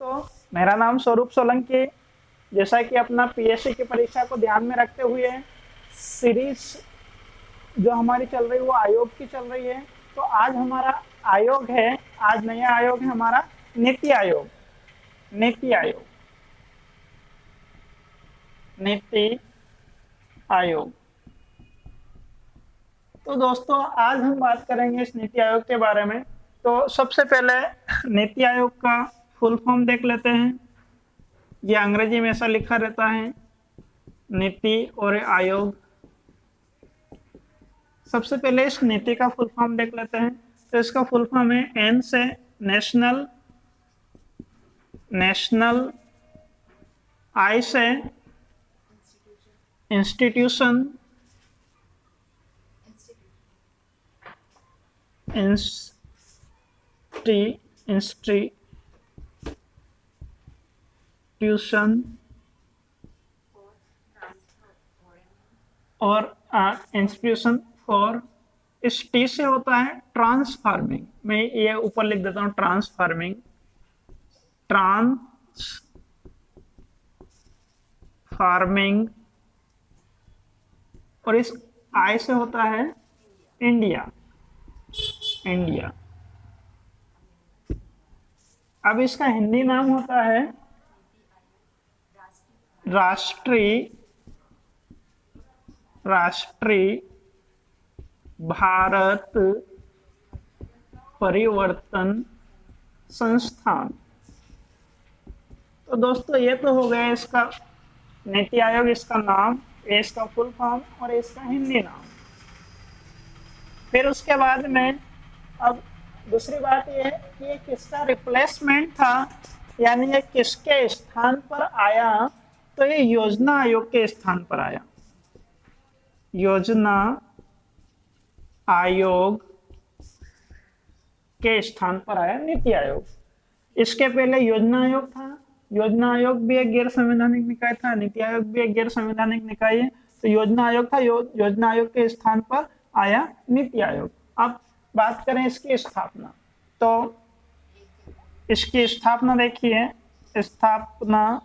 तो मेरा नाम स्वरूप सोलंकी। जैसा कि अपना पीएससी की परीक्षा को ध्यान में रखते हुए सीरीज जो हमारी चल रही है वो आयोग की चल रही है। तो आज हमारा आयोग है, आज नया आयोग है हमारा नीति आयोग। नीति आयोग, नीति आयोग। तो दोस्तों आज हम बात करेंगे इस नीति आयोग के बारे में। तो सबसे पहले नीति आयोग का फुल फॉर्म देख लेते हैं। ये अंग्रेजी में ऐसा लिखा रहता है, नीति और आयोग। सबसे पहले इस नीति का फुल फॉर्म देख लेते हैं। तो इसका फुल फॉर्म है एन से नेशनल, नेशनल, आई से इंस्टीट्यूशन, इंस्टीट्यूशन और इंस्टीट्यूशन फॉर, इस टी से होता है ट्रांसफार्मिंग। मैं ये ऊपर लिख देता हूं ट्रांसफार्मिंग, ट्रांसफार्मिंग। और इस आई से होता है इंडिया, इंडिया। अब इसका हिंदी नाम होता है राष्ट्रीय, राष्ट्रीय भारत परिवर्तन संस्थान। तो दोस्तों ये तो हो गया इसका नीति आयोग, इसका नाम, ये इसका फुल फॉर्म और इसका हिंदी नाम। फिर उसके बाद में अब दूसरी बात यह है कि ये किसका रिप्लेसमेंट था, यानी ये किसके स्थान पर आया। तो ये योजना आयोग के स्थान पर आया, योजना आयोग के स्थान पर आया नीति आयोग। इसके पहले योजना आयोग था। योजना आयोग भी एक गैर संवैधानिक निकाय था, नीति आयोग भी एक गैर संवैधानिक निकाय है। तो योजना आयोग था, योजना आयोग के स्थान पर आया नीति आयोग। अब बात करें इसकी स्थापना। तो इसकी स्थापना देखिए, स्थापना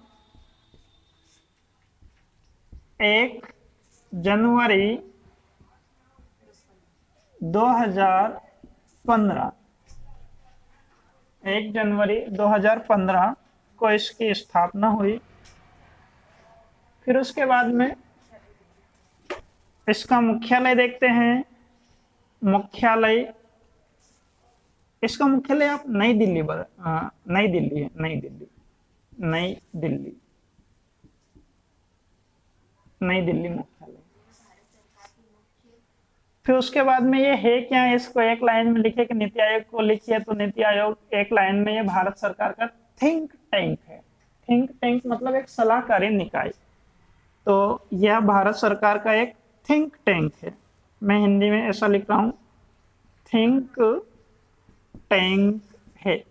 1 जनवरी 2015, 1 जनवरी 2015 को इसकी स्थापना हुई। फिर उसके बाद में इसका मुख्यालय देखते हैं। मुख्यालय, इसका मुख्यालय आप नई दिल्ली, नई दिल्ली है, नई दिल्ली, नई दिल्ली, नई दिल्ली मुख्यालय। फिर उसके बाद में ये है क्या, इसको एक लाइन में लिखे कि नीति आयोग को लिखिए। तो नीति आयोग एक लाइन में, ये भारत सरकार का थिंक टैंक है। थिंक टैंक मतलब एक सलाहकारी निकाय। तो यह भारत सरकार का एक थिंक टैंक है। मैं हिंदी में ऐसा लिख रहा हूं, थिंक टैंक है।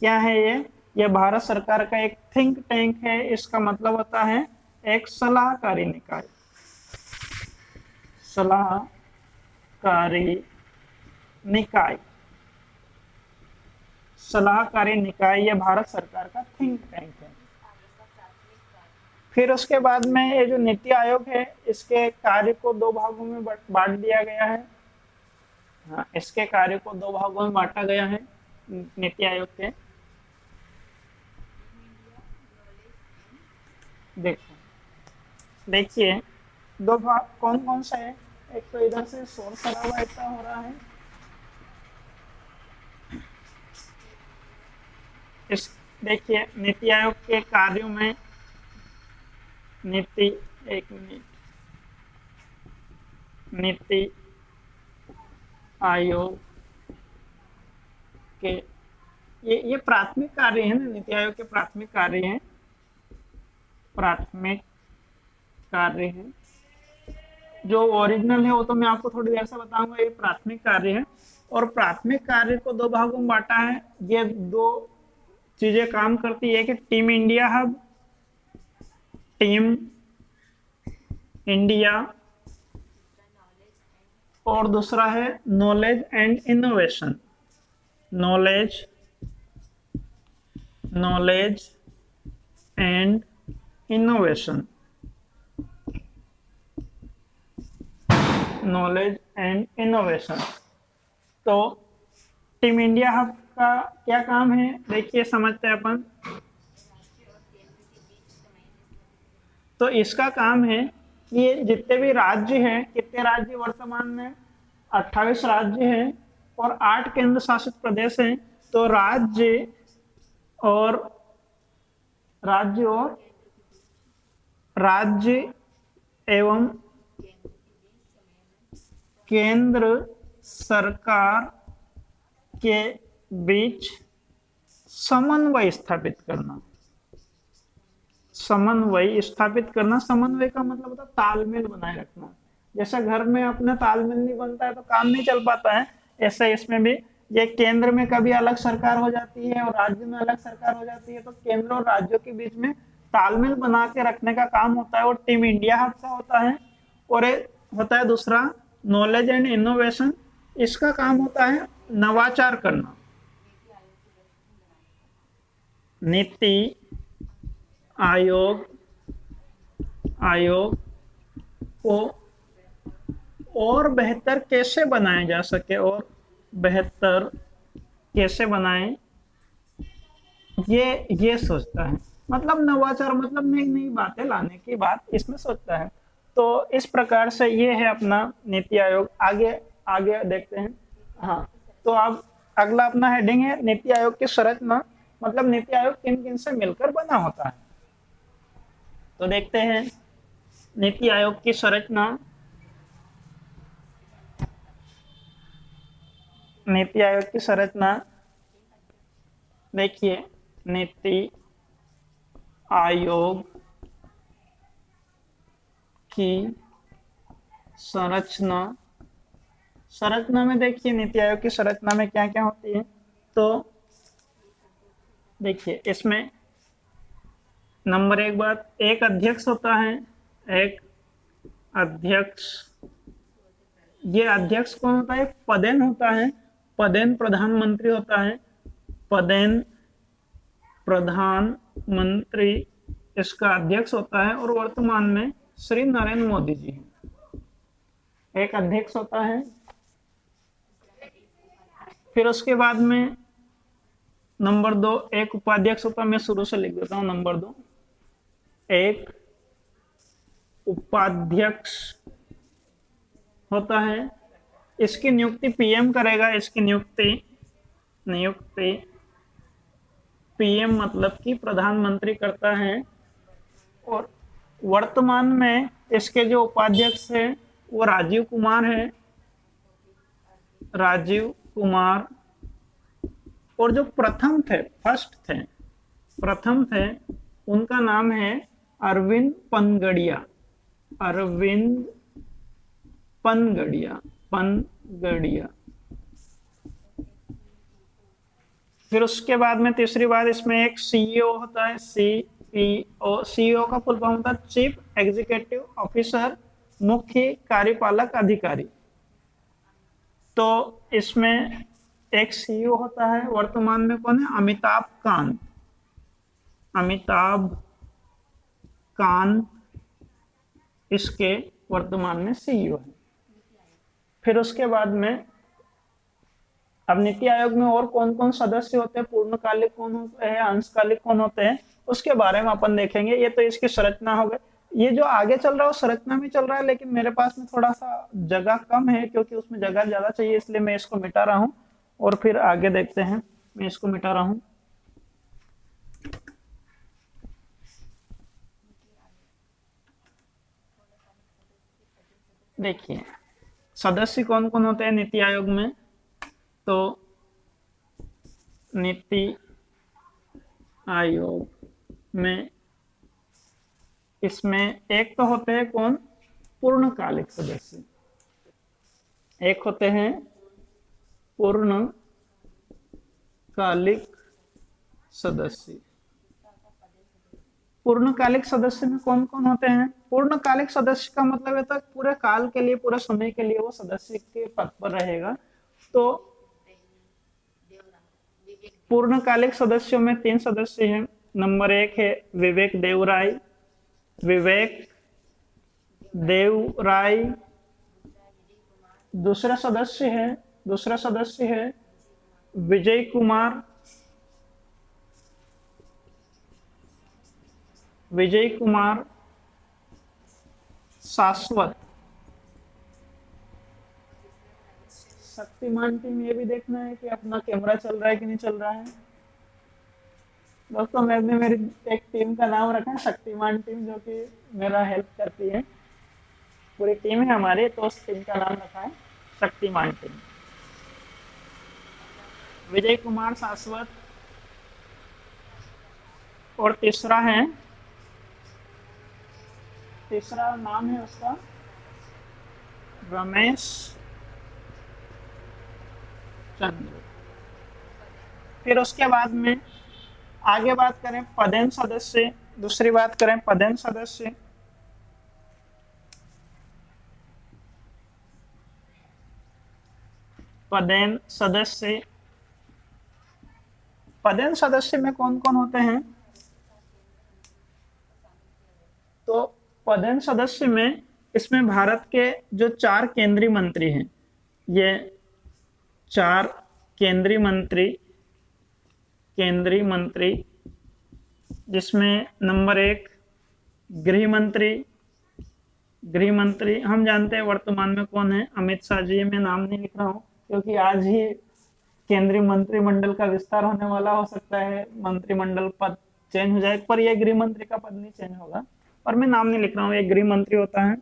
क्या है ये? यह भारत सरकार का एक थिंक टैंक है। इसका मतलब होता है एक सलाहकारी निकाय, सलाहकारी निकाय, सलाहकारी निकाय। यह भारत सरकार का थिंक टैंक है। फिर उसके बाद में ये जो नीति आयोग है, इसके कार्य को 2 भागों में बांट दिया गया है। हाँ, इसके कार्य को 2 भागों में बांटा गया है नीति आयोग के। देखो, देखिए 2 भाग कौन कौन से है। एक तो इधर से शोर शराबा इतना हो रहा है, इस देखिए नीति आयोग के कार्यों में, नीति, एक मिनट, नीति आयोग के ये प्राथमिक कार्य है ना, नीति आयोग के प्राथमिक कार्य हैं, प्राथमिक कार्य है। जो ओरिजिनल है वो तो मैं आपको थोड़ी देर से बताऊंगा। ये प्राथमिक कार्य है और प्राथमिक कार्य को 2 भागों में बांटा है। ये 2 चीजें काम करती है कि team India hub, team India, और दूसरा है knowledge and innovation, knowledge knowledge and innovation, knowledge and innovation. तो टीम इंडिया हब का क्या काम है, देखिए समझते हैं अपन। तो इसका काम है कि ये जितने भी राज्य हैं, कितने राज्य वर्तमान में 28 राज्य हैं और 8 केंद्र शासित प्रदेश हैं। तो और राज्य और राज्य एवं केंद्र सरकार के बीच समन्वय स्थापित करना। समन्वय स्थापित करना, समन्वय का मतलब होता है तालमेल बनाए रखना। जैसे घर में अपना तालमेल नहीं बनता है तो काम नहीं चल पाता है, ऐसा इसमें भी ये केंद्र में कभी अलग सरकार हो जाती है और राज्य में अलग सरकार हो जाती है, तो केंद्र और राज्यों के बीच में तालमेल बना के रखने का काम होता है, और टीम इंडिया हब का होता है। और होता है दूसरा नॉलेज एंड इनोवेशन, इसका काम होता है नवाचार करना, नीति आयोग को और बेहतर कैसे बनाया जा सके, और बेहतर कैसे बनाए, ये सोचता है। मतलब नवाचार मतलब नई नई बातें लाने की बात इसमें सोचता है। तो इस प्रकार से ये है अपना नीति आयोग। आगे देखते हैं। हाँ, तो अब अगला अपना हेडिंग है नीति आयोग की संरचना, मतलब नीति आयोग किन किन से मिलकर बना होता है। तो देखते हैं नीति आयोग की संरचना। नीति आयोग की संरचना देखिए, नीति आयोग की संरचना में देखिए नीति आयोग की संरचना में क्या क्या होती है। तो देखिए इसमें नंबर 1 बात, एक अध्यक्ष होता है, एक अध्यक्ष। ये अध्यक्ष कौन होता है, पदेन होता है, पदेन प्रधानमंत्री होता है, पदेन प्रधानमंत्री इसका अध्यक्ष होता है, और वर्तमान में श्री नरेंद्र मोदी जी हैं। एक अध्यक्ष होता है, फिर उसके बाद में नंबर 2 एक उपाध्यक्ष होता है। मैं शुरू से लिख देता हूं, नंबर 2 एक उपाध्यक्ष होता है। इसकी नियुक्ति पीएम करेगा, इसकी नियुक्ति पीएम मतलब कि प्रधानमंत्री करता है। और वर्तमान में इसके जो उपाध्यक्ष हैं वो राजीव कुमार है, राजीव कुमार। और जो प्रथम थे उनका नाम है अरविंद पनगड़िया, अरविंद पनगड़िया। फिर उसके बाद में तीसरी बात, इसमें एक सीईओ होता है, सीईओ का फुल फॉर्म होता है चीफ एग्जीक्यूटिव ऑफिसर, मुख्य कार्यपालक अधिकारी। तो इसमें एक सीईओ होता है, वर्तमान में कौन है, अमिताभ कांत इसके वर्तमान में सीईओ है। फिर उसके बाद में अब नीति आयोग में और कौन कौन सदस्य होते हैं, पूर्णकालिक कौन होते हैं, अंशकालिक कौन होते हैं, उसके बारे में अपन देखेंगे। ये तो इसकी संरचना हो गई। ये जो आगे चल रहा है वो संरचना में चल रहा है, लेकिन मेरे पास में थोड़ा सा जगह कम है क्योंकि उसमें जगह ज्यादा चाहिए, इसलिए मैं इसको मिटा रहा हूँ और फिर आगे देखते हैं। मैं इसको मिटा रहा हूँ। देखिए सदस्य कौन कौन होते हैं नीति आयोग में। तो नीति आयोग में इसमें एक तो होते हैं कौन, पूर्णकालिक सदस्य। एक होते हैं पूर्णकालिक सदस्य। पूर्णकालिक सदस्य में कौन कौन होते हैं, पूर्णकालिक सदस्य का मतलब है तो पूरे काल के लिए, पूरे समय के लिए वो सदस्य के पद पर रहेगा। तो पूर्णकालिक सदस्यों में 3 सदस्य हैं। नंबर 1 है विवेक देवराय, विवेक देवराय। दूसरा सदस्य है विजय कुमार, विजय कुमार शाश्वत। शक्तिमान टीम, ये भी देखना है कि अपना कैमरा चल रहा है कि नहीं चल रहा है। दोस्तों मैंने मेरी एक टीम का नाम रखा है शक्तिमान टीम, जो कि मेरा हेल्प करती है। पूरी टीम है हमारी, तो उस टीम का नाम रखा है शक्तिमान टीम। विजय कुमार शाश्वत। और तीसरा नाम है उसका रमेश चंद्र। फिर उसके बाद में आगे बात करें पदेन सदस्य, दूसरी बात करें पदेन सदस्य। पदेन सदस्य में कौन कौन होते हैं? तो पदेन सदस्य में इसमें भारत के जो 4 केंद्रीय मंत्री हैं, ये 4 केंद्रीय मंत्री, जिसमें नंबर 1 गृह मंत्री हम जानते हैं वर्तमान में कौन है, अमित शाह जी। मैं नाम नहीं लिख रहा हूँ क्योंकि आज ही केंद्रीय मंत्रिमंडल का विस्तार होने वाला, हो सकता है मंत्रिमंडल पद चेंज हो जाए, पर यह गृह मंत्री का पद नहीं चेंज होगा। और मैं नाम नहीं लिख रहा हूँ, एक गृह मंत्री होता है।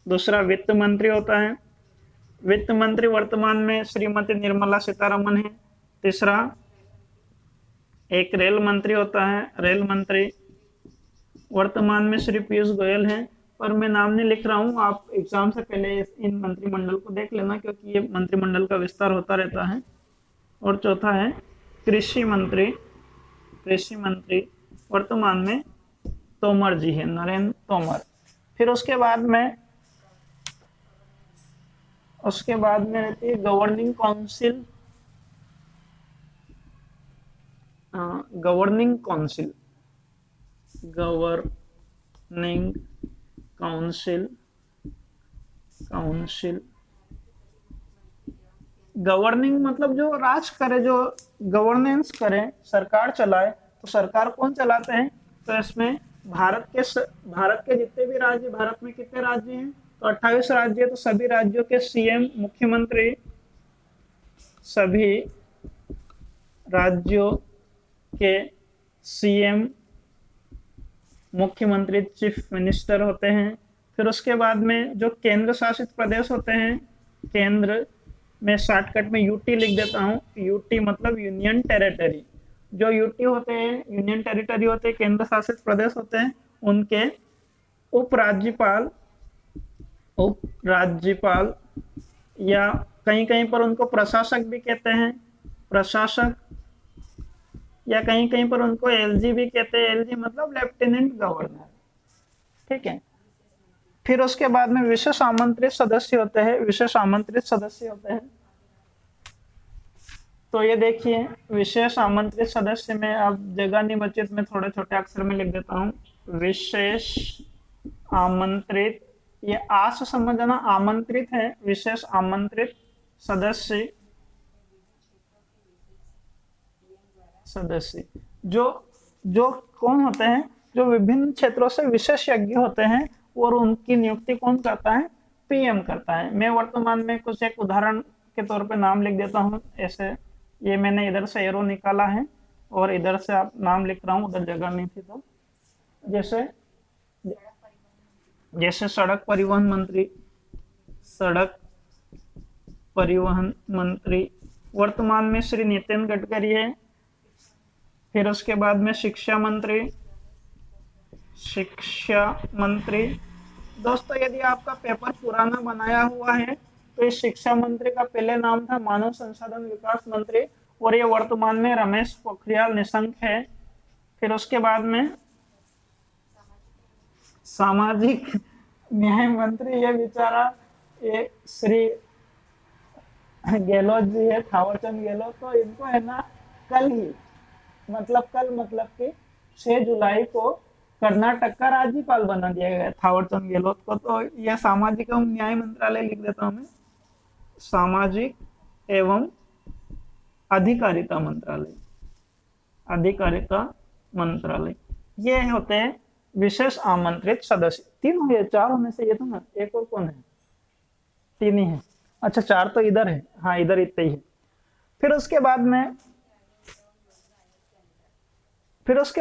दूसरा वित्त मंत्री होता है, वित्त मंत्री वर्तमान में श्रीमती निर्मला सीतारमन है। तीसरा एक रेल मंत्री होता है, रेल मंत्री वर्तमान में श्री पीयूष गोयल हैं, पर मैं नाम नहीं लिख रहा हूँ। आप एग्जाम से पहले इन मंत्रिमंडल को देख लेना, क्योंकि ये मंत्रिमंडल का विस्तार होता रहता है। और चौथा है कृषि मंत्री वर्तमान में तोमर जी है, नरेंद्र तोमर। फिर उसके बाद में रहती है गवर्निंग काउंसिल। गवर्निंग मतलब जो राज करे, जो गवर्नेंस करे, सरकार चलाए। तो सरकार कौन चलाते हैं? तो इसमें भारत के जितने भी राज्य, भारत में कितने राज्य हैं? तो 28 राज्य। तो सभी राज्यों के सीएम, मुख्यमंत्री, सभी राज्यों के सीएम, मुख्यमंत्री, चीफ मिनिस्टर होते हैं। फिर उसके बाद में जो केंद्र शासित प्रदेश होते हैं, केंद्र में शॉर्टकट में यूटी लिख देता हूँ। यूटी मतलब यूनियन टेरिटरी। जो यूटी होते हैं, यूनियन टेरिटरी होते हैं, केंद्र शासित प्रदेश होते हैं, उनके उपराज्यपाल या कहीं कहीं पर उनको प्रशासक भी कहते हैं, प्रशासक, या कहीं कहीं पर उनको एलजी भी कहते हैं। एलजी मतलब लेफ्टिनेंट गवर्नर, ठीक है। फिर उसके बाद में विशेष आमंत्रित सदस्य होते हैं। तो ये देखिए, विशेष आमंत्रित सदस्य में अब जगह नहीं बची, मैं थोड़े छोटे अक्षर में लिख देता हूँ। विशेष आमंत्रित, ये आ से समझना, आमंत्रित है, विशेष आमंत्रित सदस्य जो कौन होते हैं? जो विभिन्न क्षेत्रों से विशेषज्ञ होते हैं, और उनकी नियुक्ति कौन करता है? पीएम करता है। मैं वर्तमान में कुछ एक उदाहरण के तौर पे नाम लिख देता हूँ। ऐसे ये मैंने इधर से एरो निकाला है और इधर से आप नाम लिख रहा हूँ, उधर जगह नहीं थी। तो जैसे सड़क परिवहन मंत्री वर्तमान में श्री नितिन गडकरी है। फिर उसके बाद में शिक्षा मंत्री। दोस्तों यदि आपका पेपर पुराना बनाया हुआ है तो इस शिक्षा मंत्री का पहले नाम था मानव संसाधन विकास मंत्री, और ये वर्तमान में रमेश पोखरियाल निशंक है। फिर उसके बाद में सामाजिक न्याय मंत्री, ये बेचारा ये श्री गहलोत जी है, थावरचंद गहलोत। तो इनको है ना कल ही, मतलब कल, मतलब कि 6 जुलाई को कर्नाटक का राज्यपाल बना दिया गया थावरचंद गहलोत को। तो यह सामाजिक एवं न्याय मंत्रालय लिख देता हूं मैं, सामाजिक एवं अधिकारिता मंत्रालय, अधिकारिता मंत्रालय। ये होते हैं विशेष आमंत्रित सदस्य। 3 हुए, 4 होने से ये था ना, एक और कौन है? 3 ही है। अच्छा 4 तो इधर है, हाँ इधर इतने ही है। फिर उसके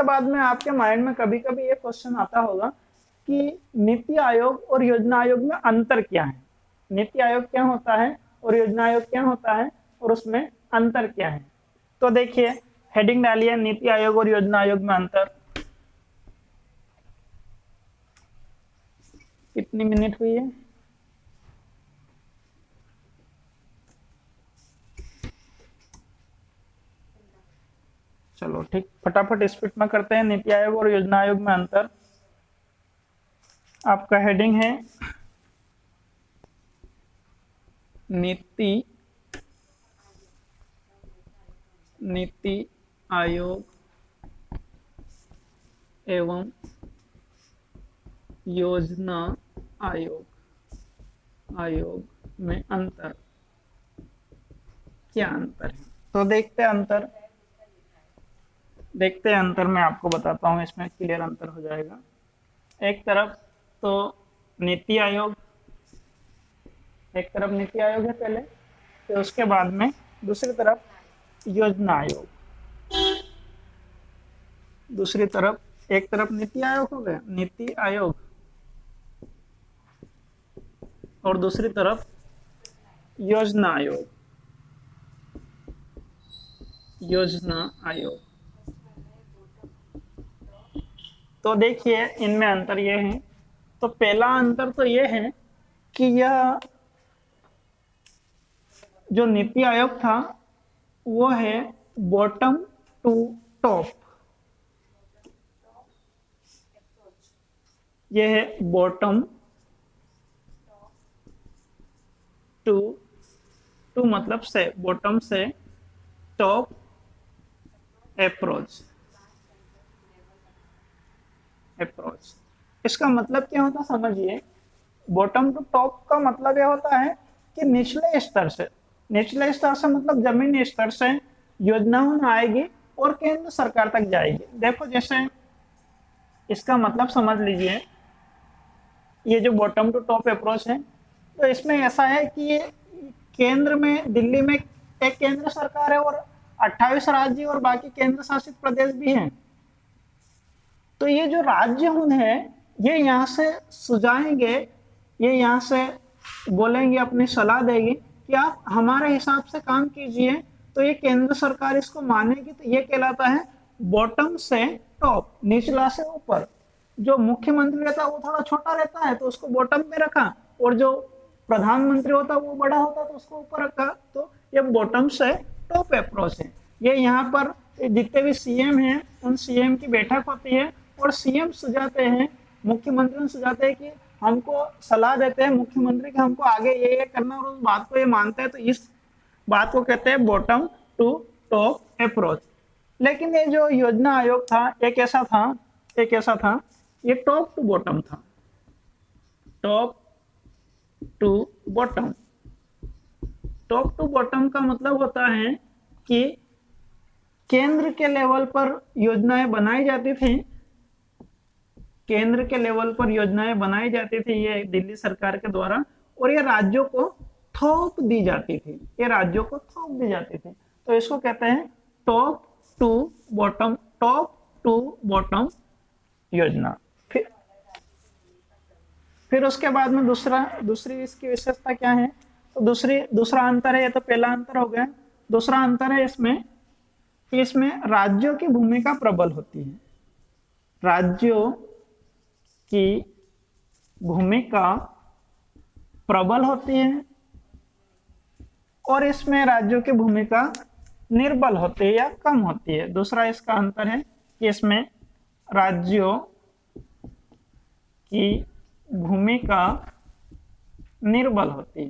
बाद में आपके माइंड में कभी कभी ये क्वेश्चन आता होगा कि नीति आयोग और योजना आयोग में अंतर क्या है। नीति आयोग क्या होता है और योजना आयोग क्या होता है और उसमें अंतर क्या है। तो देखिए हेडिंग डालिए, नीति आयोग और योजना आयोग में अंतर। कितनी मिनट हुई है? चलो ठीक, फटाफट स्पीड में करते हैं। नीति आयोग और योजना आयोग में अंतर। आपका हेडिंग है नीति आयोग एवं योजना आयोग में अंतर। क्या अंतर है? तो देखते हैं अंतर मैं आपको बताता हूं, इसमें क्लियर अंतर हो जाएगा। एक तरफ नीति आयोग है पहले, फिर उसके बाद में दूसरी तरफ योजना आयोग, दूसरी तरफ, एक तरफ नीति आयोग हो गया, नीति आयोग, और दूसरी तरफ योजना आयोग, तो देखिए इनमें अंतर ये है। तो पहला अंतर तो ये है कि यह जो नीति आयोग था वो है बॉटम टू टॉप। ये है बॉटम टू मतलब से, बॉटम से टॉप अप्रोच। इसका मतलब क्या होता समझिए। बॉटम टू टॉप का मतलब यह होता है कि निचले स्तर से मतलब जमीनी स्तर से योजनाओं में आएगी और केंद्र सरकार तक जाएगी। देखो जैसे इसका मतलब समझ लीजिए, ये जो बॉटम टू टॉप अप्रोच है, तो इसमें ऐसा है कि ये केंद्र में, दिल्ली में एक केंद्र सरकार है और 28 राज्य और बाकी केंद्र शासित प्रदेश भी हैं। तो ये जो राज्य हैं ये यहाँ से सुझाएंगे, ये यहाँ से बोलेंगे, अपनी सलाह देगी कि आप हमारे हिसाब से काम कीजिए। तो ये केंद्र सरकार इसको मानेगी। तो ये कहलाता है बॉटम से टॉप, निचला से ऊपर। जो मुख्यमंत्री रहता है वो थोड़ा छोटा रहता है तो उसको बॉटम में रखा, और जो प्रधानमंत्री होता है वो बड़ा होता है तो उसको ऊपर रखा। तो ये बॉटम से टॉप अप्रोच है। ये यहाँ पर जितने भी सीएम हैं उन सीएम की बैठक होती है और सीएम सुझाते हैं, मुख्यमंत्री सुझाते हैं कि हमको सलाह देते हैं मुख्यमंत्री कि हमको आगे ये करना, और उस बात को ये मानते हैं। तो इस बात को कहते हैं बॉटम टू टॉप अप्रोच। लेकिन ये जो योजना आयोग था एक ऐसा था, ये टॉप टू बॉटम था, top to bottom. Top to bottom का मतलब होता है कि केंद्र के लेवल पर योजनाएं बनाई जाती थी, केंद्र के लेवल पर योजनाएं बनाई जाती थी ये दिल्ली सरकार के द्वारा, और ये राज्यों को थोप दी जाती थी, तो इसको कहते हैं टॉप टू बॉटम योजना। फिर उसके बाद में दूसरी इसकी विशेषता क्या है। तो दूसरा अंतर है, ये तो पहला अंतर हो गया। दूसरा अंतर है इसमें राज्यों की भूमिका प्रबल होती है, राज्यों की भूमिका प्रबल होती है, और इसमें राज्यों की भूमिका निर्बल होती है या कम होती है। दूसरा इसका अंतर है कि इसमें राज्यों की भूमिका निर्बल होती है।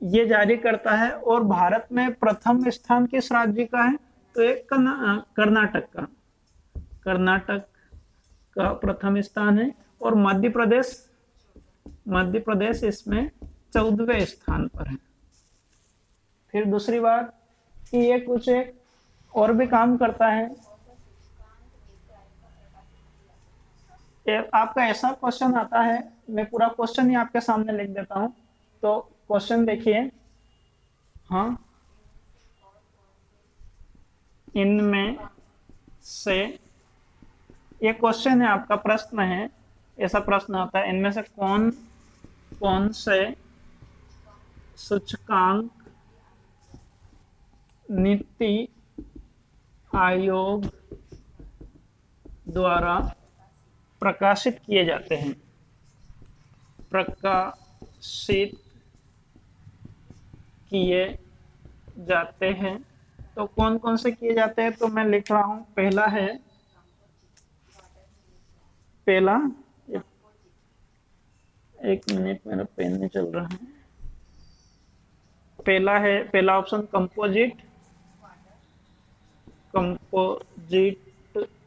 ये जारी करता है। और भारत में प्रथम स्थान किस राज्य का है? तो ये कर्नाटक का, कर्नाटक का प्रथम स्थान है। और मध्य प्रदेश इसमें 14वें स्थान पर है। फिर दूसरी बात कि ये कुछ एक और भी काम करता है। आपका ऐसा क्वेश्चन आता है, मैं पूरा क्वेश्चन ही आपके सामने लिख देता हूं। तो क्वेश्चन देखिए, हाँ, इनमें से, ये क्वेश्चन है आपका, प्रश्न है, ऐसा प्रश्न आता है, इनमें से कौन कौन से सूचकांक नीति आयोग द्वारा प्रकाशित किए जाते हैं? प्रकाशित किए जाते हैं, तो कौन कौन से किए जाते हैं? तो मैं लिख रहा हूं। पहला, एक मिनट, मेरा पेन नहीं चल रहा है। पहला ऑप्शन कंपोजिट,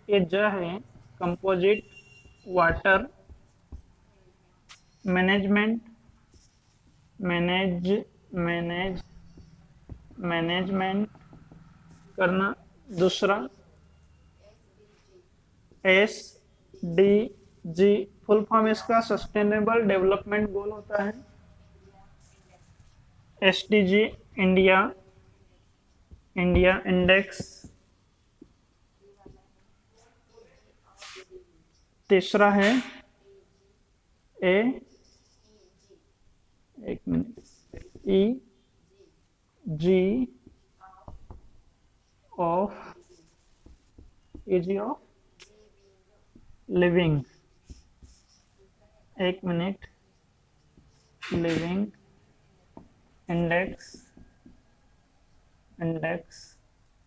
ये जो है कंपोजिट वाटर मैनेजमेंट, मैनेजमेंट करना। दूसरा SDG, फुल फॉर्म इसका सस्टेनेबल डेवलपमेंट गोल होता है। SDG India index. तीसरा है एक मिनट, EG ऑफ लिविंग, एक मिनट, लिविंग इंडेक्स।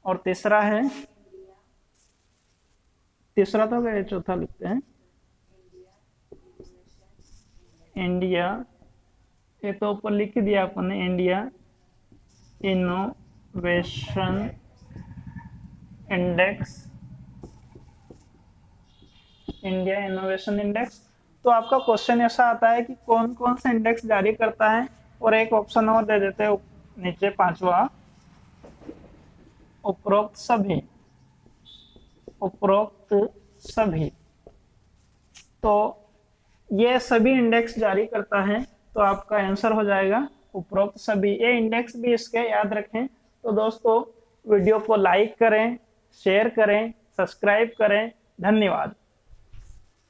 और तीसरा तो गए, चौथा लिखते हैं इंडिया, ये तो ऊपर लिख दिया आपने, इंडिया इनोवेशन इंडेक्स। तो आपका क्वेश्चन ऐसा आता है कि कौन कौन सा इंडेक्स जारी करता है, और एक ऑप्शन और दे देते हैं नीचे, पांचवा, उपरोक्त सभी। तो ये सभी इंडेक्स जारी करता है, तो आपका आंसर हो जाएगा उपरोक्त सभी। ये इंडेक्स भी इसके याद रखें। तो दोस्तों, वीडियो को लाइक करें, शेयर करें, सब्सक्राइब करें। धन्यवाद।